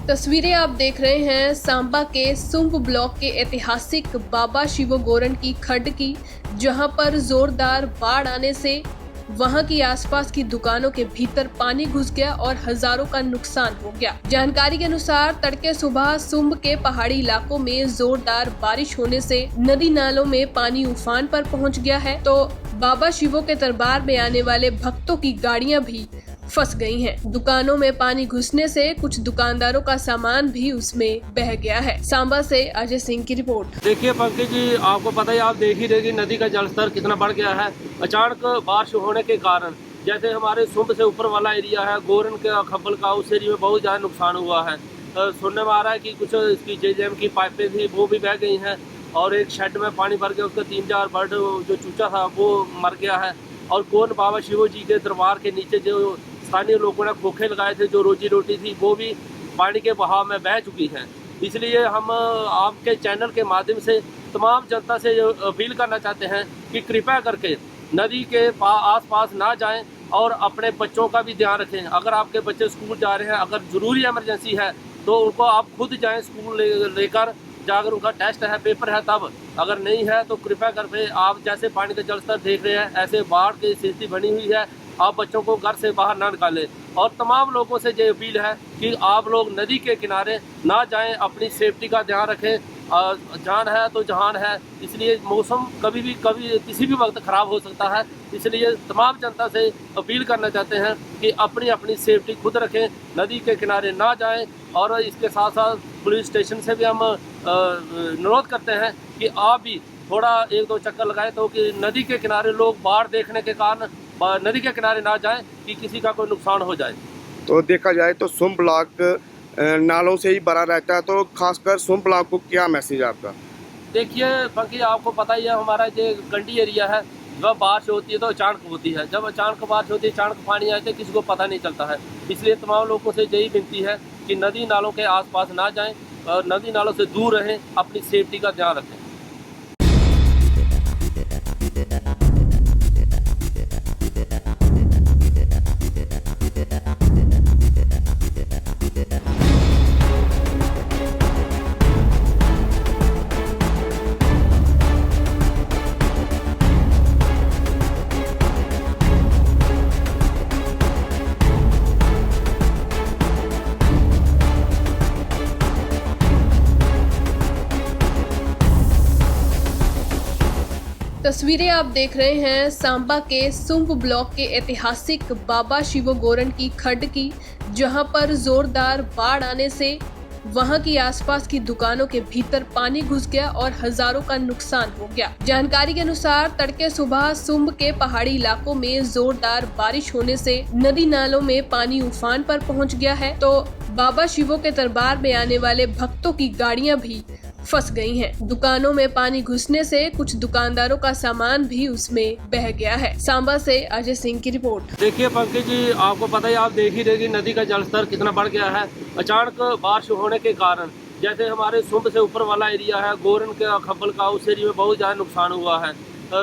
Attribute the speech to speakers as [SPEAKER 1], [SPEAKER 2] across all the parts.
[SPEAKER 1] तस्वीरें आप देख रहे हैं सांबा के सुंब ब्लॉक के ऐतिहासिक बाबा शिवो गोरन की खड्ड की, जहां पर जोरदार बाढ़ आने से वहां की आसपास की दुकानों के भीतर पानी घुस गया और हजारों का नुकसान हो गया। जानकारी के अनुसार तड़के सुबह सुंब के पहाड़ी इलाकों में जोरदार बारिश होने से नदी नालों में पानी उफान पर पहुंच गया है, तो बाबा शिवो के दरबार में आने वाले भक्तों की गाड़ियां भी फंस गई हैं। दुकानों में पानी घुसने से कुछ दुकानदारों का सामान भी उसमें बह गया है। सांबा से अजय सिंह की रिपोर्ट।
[SPEAKER 2] देखिए पंकज जी, आपको पता ही, आप देख ही रहे नदी का जलस्तर कितना बढ़ गया है। अचानक बारिश होने के कारण जैसे हमारे सुंब से ऊपर वाला एरिया है, गोरन के खब्बल का, उस एरिया में बहुत ज़्यादा नुकसान हुआ है। सुनने में आ रहा है कि कुछ इसकी जेजेएम की पाइपें थी वो भी बह गई हैं, और एक शेड में पानी भर गया, उसका 3-4 बर्ड जो चूचा था वो मर गया है। और कौन बाबा शिवो जी के दरबार के नीचे जो स्थानीय लोगों ने खोखे लगाए थे, जो रोजी रोटी थी, वो भी पानी के बहाव में बह चुकी हैं। इसलिए हम आपके चैनल के माध्यम से तमाम जनता से अपील करना चाहते हैं कि कृपया करके नदी के आसपास ना जाएं और अपने बच्चों का भी ध्यान रखें। अगर आपके बच्चे स्कूल जा रहे हैं, अगर ज़रूरी इमरजेंसी है तो उनको आप खुद जाएं स्कूल लेकर, जाकर उनका टेस्ट है, पेपर है तब। अगर नहीं है तो कृपया करके आप जैसे पानी का जलस्तर देख रहे हैं, ऐसे बाढ़ की स्थिति बनी हुई है, आप बच्चों को घर से बाहर ना निकालें। और तमाम लोगों से ये अपील है कि आप लोग नदी के किनारे ना जाएं, अपनी सेफ्टी का ध्यान रखें। जान है तो जहान है, इसलिए मौसम कभी किसी भी वक्त ख़राब हो सकता है। इसलिए तमाम जनता से अपील करना चाहते हैं कि अपनी अपनी सेफ्टी खुद रखें, नदी के किनारे ना जाएं। और इसके साथ साथ पुलिस स्टेशन से भी हम अनुरोध करते हैं कि आप भी थोड़ा 1-2 चक्कर लगाएं, तो कि नदी के किनारे लोग बाढ़ देखने के कारण नदी के किनारे ना जाएं कि किसी का कोई नुकसान हो जाए।
[SPEAKER 3] तो देखा जाए तो सुंब ब्लॉक नालों से ही भरा रहता है, तो खासकर सुंब ब्लॉक को क्या मैसेज है आपका?
[SPEAKER 2] देखिए बाकी आपको पता ही है, हमारा जो गंडी एरिया है, जब बारिश होती है तो अचानक होती है। जब अचानक बारिश होती है, अचानक पानी आए तो किसी को पता नहीं चलता है। इसलिए तमाम लोगों से यही विनती है कि नदी नालों के आसपास ना जाएं और नदी नालों से दूर रहें, अपनी सेफ्टी का ध्यान रखें।
[SPEAKER 1] तस्वीरें आप देख रहे हैं सांबा के सुंब ब्लॉक के ऐतिहासिक बाबा शिवो गोरन की खड्ड की, जहां पर जोरदार बाढ़ आने से वहां की आसपास की दुकानों के भीतर पानी घुस गया और हजारों का नुकसान हो गया। जानकारी के अनुसार तड़के सुबह सुंब के पहाड़ी इलाकों में जोरदार बारिश होने से नदी नालों में पानी उफान पर पहुंच गया है, तो बाबा शिवो के दरबार में आने वाले भक्तों की गाड़ियां भी फंस गई हैं। दुकानों में पानी घुसने से कुछ दुकानदारों का सामान भी उसमें बह गया है। सांबा से अजय सिंह की रिपोर्ट।
[SPEAKER 2] देखिए पंकज जी, आपको पता ही, आप देख ही रहे नदी का जलस्तर कितना बढ़ गया है। अचानक बारिश होने के कारण जैसे हमारे सुंब से ऊपर वाला एरिया है, गोरन के खब्बल का, उस एरिया में बहुत ज़्यादा नुकसान हुआ है।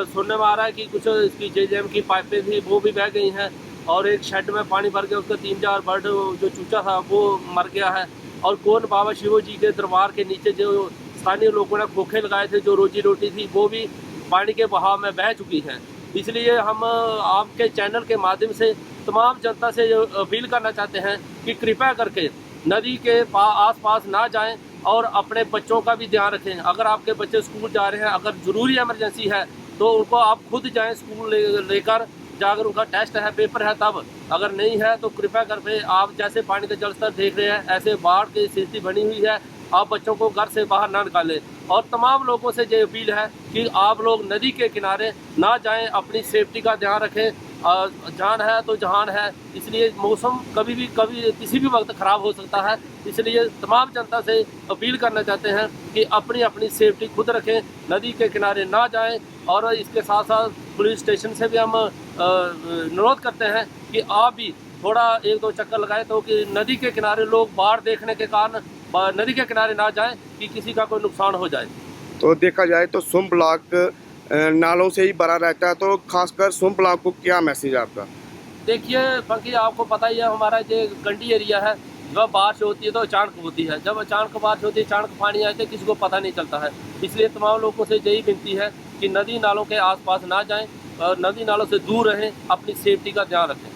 [SPEAKER 2] सुनने में आ रहा है कि कुछ इसकी जेजेएम की पाइपें थी वो भी बह गई हैं, और एक शेड में पानी भर गया, उसका 3-4 बर्ड जो चूचा था वो मर गया है। और कौन बाबा शिवो जी के दरबार के नीचे जो स्थानीय लोगों ने खोखे लगाए थे, जो रोजी रोटी थी, वो भी पानी के बहाव में बह चुकी हैं। इसलिए हम आपके चैनल के माध्यम से तमाम जनता से अपील करना चाहते हैं कि कृपया करके नदी के आसपास ना जाएं और अपने बच्चों का भी ध्यान रखें। अगर आपके बच्चे स्कूल जा रहे हैं, अगर ज़रूरी इमरजेंसी है तो उनको आप खुद जाएं स्कूल लेकर, जाकर उनका टेस्ट है, पेपर है तब। अगर नहीं है तो कृपया करके आप जैसे पानी का जलस्तर देख रहे हैं, ऐसे बाढ़ की स्थिति बनी हुई है, आप बच्चों को घर से बाहर ना निकालें। और तमाम लोगों से ये अपील है कि आप लोग नदी के किनारे ना जाएं, अपनी सेफ्टी का ध्यान रखें। जान है तो जहान है, इसलिए मौसम कभी किसी भी वक्त ख़राब हो सकता है। इसलिए तमाम जनता से अपील करना चाहते हैं कि अपनी अपनी सेफ्टी खुद रखें, नदी के किनारे ना जाएं। और इसके साथ साथ पुलिस स्टेशन से भी हम अनुरोध करते हैं कि आप भी थोड़ा 1-2 चक्कर लगाएं, तो कि नदी के किनारे लोग बाढ़ देखने के कारण नदी के किनारे ना जाएं कि किसी का कोई नुकसान हो जाए।
[SPEAKER 3] तो देखा जाए तो सुंब ब्लॉक नालों से ही भरा रहता है, तो खासकर सुंब ब्लॉक को क्या मैसेज है आपका?
[SPEAKER 2] देखिए बाकी आपको पता ही है, हमारा जो गंडी एरिया है, जब बारिश होती है तो अचानक होती है, जब अचानक बारिश होती है अचानक पानी आते किसी को पता नहीं चलता है। इसलिए तमाम लोगों से यही विनती है कि नदी नालों के आसपास ना जाएं और नदी नालों से दूर रहें, अपनी सेफ्टी का ध्यान रखें।